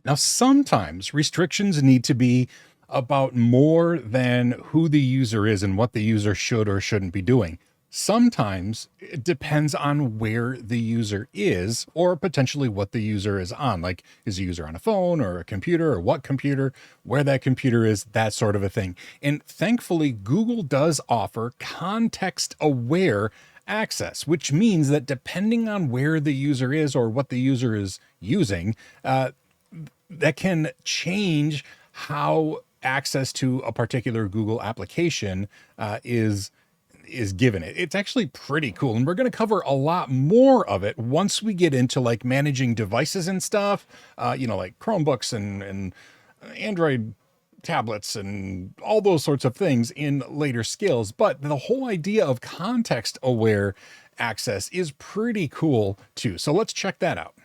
Now, sometimes restrictions need to be about more than who the user is and what the user should or shouldn't be doing. Sometimes it depends on where the user is or potentially what the user is on. Like, is the user on a phone or a computer, or what computer, where that computer is, that sort of a thing. And thankfully, Google does offer context aware access, which means that depending on where the user is or what the user is using, that can change how access to a particular Google application is given it. It's actually pretty cool. And we're going to cover a lot more of it once we get into like managing devices and stuff, like Chromebooks and Android tablets and all those sorts of things in later skills. But the whole idea of context aware access is pretty cool too. So let's check that out.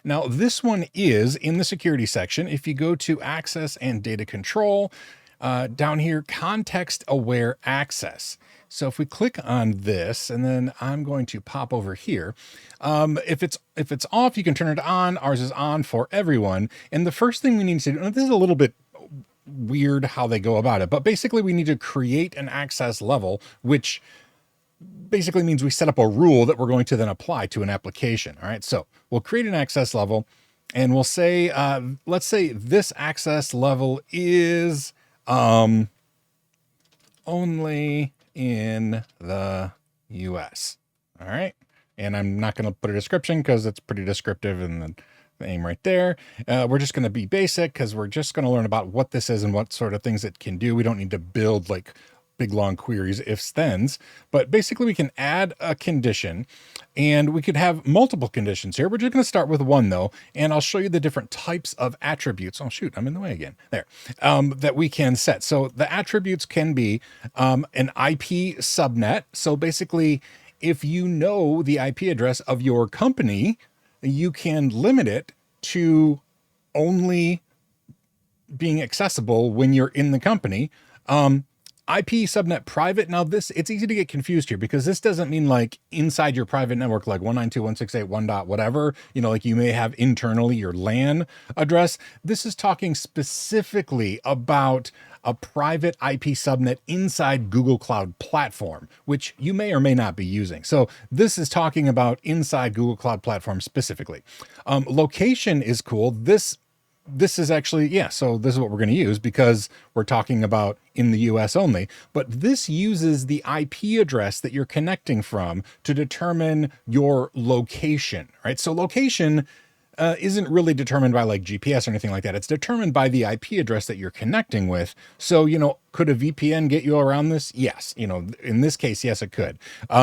Now, this one is in the security section. If you go to access and data control, down here, context aware access. So if we click on this, and then I'm going to pop over here. If it's off, you can turn it on. Ours is on for everyone. And the first thing we need to do, and this is a little bit weird how they go about it, but basically we need to create an access level, which basically means we set up a rule that we're going to then apply to an application. All right, so we'll create an access level and we'll say, let's say this access level is only in the US. All right. And I'm not going to put a description because it's pretty descriptive in the name right there. We're just going to be basic because we're just going to learn about what this is and what sort of things it can do. We don't need to build like big long queries, ifs, thens, but basically we can add a condition and we could have multiple conditions here. We're just going to start with one though, and I'll show you the different types of attributes. Oh shoot, I'm in the way again. There, that we can set. So the attributes can be an IP subnet. So basically, if you know the IP address of your company, you can limit it to only being accessible when you're in the company. IP subnet private. Now it's easy to get confused here because this doesn't mean like inside your private network, like 192.168.1 dot whatever, like you may have internally your LAN address. This is talking specifically about a private IP subnet inside Google Cloud Platform, which you may or may not be using. So this is talking about inside Google Cloud Platform specifically. Location is cool. This is actually, so this is what we're going to use because we're talking about in the US only, but this uses the IP address that you're connecting from to determine your location, right? So location isn't really determined by like GPS or anything like that. It's determined by the IP address that you're connecting with. So, could a VPN get you around this? Yes. In this case, yes, it could.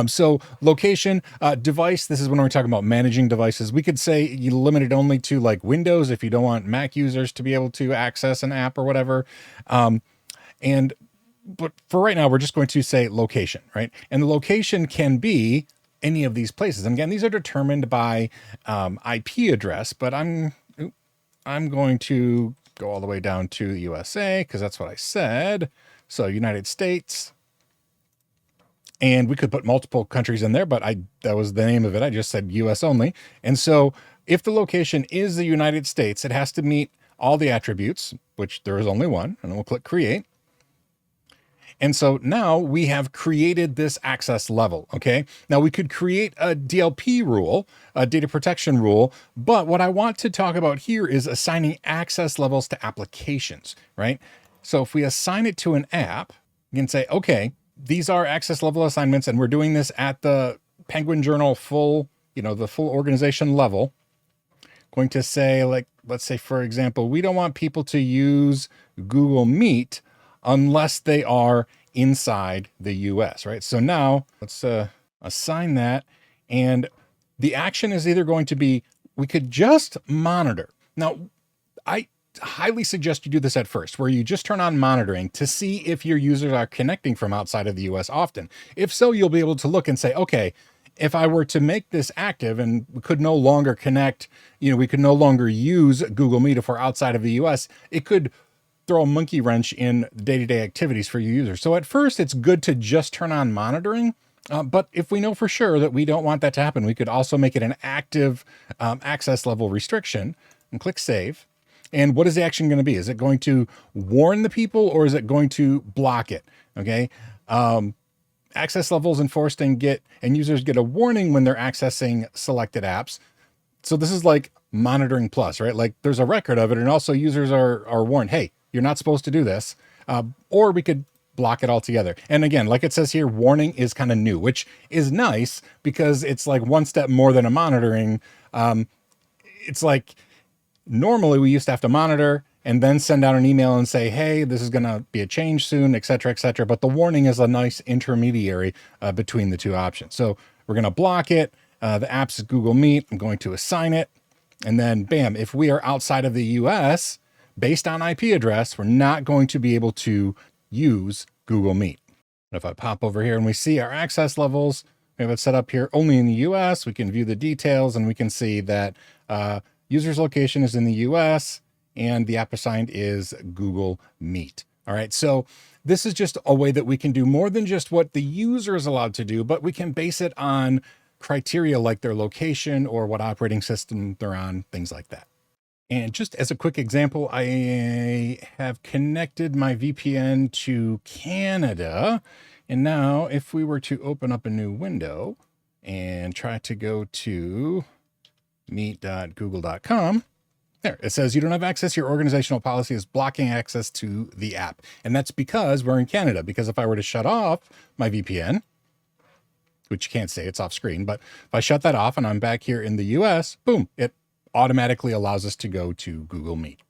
So location, device, this is when we're talking about managing devices. We could say you limit it only to like Windows if you don't want Mac users to be able to access an app or whatever. But for right now, we're just going to say location, right? And the location can be any of these places. And again, these are determined by IP address, but I'm going to go all the way down to the USA because that's what I said. So United States, and we could put multiple countries in there, but that was the name of it. I just said US only. And so if the location is the United States, it has to meet all the attributes, which there is only one, and then we'll click create. And so now we have created this access level, okay? Now we could create a DLP rule, a data protection rule, but what I want to talk about here is assigning access levels to applications, right? So if we assign it to an app, you can say, okay, these are access level assignments, and we're doing this at the Penguin Journal full, the full organization level. Going to say, like, let's say, for example, we don't want people to use Google Meet unless they are inside the US, right? So now let's assign that. And the action is either going to be, we could just monitor. Now, I highly suggest you do this at first, where you just turn on monitoring to see if your users are connecting from outside of the US often. If so, you'll be able to look and say, okay, if I were to make this active and we could no longer connect, we could no longer use Google Meet if we're outside of the US, it could throw a monkey wrench in day-to-day activities for your users. So at first, it's good to just turn on monitoring. But if we know for sure that we don't want that to happen, we could also make it an active access level restriction and click save. And what is the action going to be? Is it going to warn the people or is it going to block it? Okay. Access levels enforced and users get a warning when they're accessing selected apps. So this is like monitoring plus, right? Like there's a record of it, and also users are warned, hey, you're not supposed to do this. Or we could block it altogether. And again, like it says here, warning is kind of new, which is nice because it's like one step more than a monitoring. It's like normally we used to have to monitor and then send out an email and say, hey, this is going to be a change soon, et cetera, et cetera. But the warning is a nice intermediary between the two options. So we're going to block it. The app's is Google Meet. I'm going to assign it. And then bam, if we are outside of the US, based on IP address, we're not going to be able to use Google Meet. If I pop over here and we see our access levels, we have it set up here only in the US. We can view the details and we can see that user's location is in the US and the app assigned is Google Meet. All right. So this is just a way that we can do more than just what the user is allowed to do, but we can base it on criteria like their location or what operating system they're on, things like that. And just as a quick example, I have connected my VPN to Canada. And now if we were to open up a new window and try to go to meet.google.com, there, it says you don't have access. Your organizational policy is blocking access to the app. And that's because we're in Canada. Because if I were to shut off my VPN, which you can't say, it's off screen, but if I shut that off and I'm back here in the US, boom, it automatically allows us to go to Google Meet.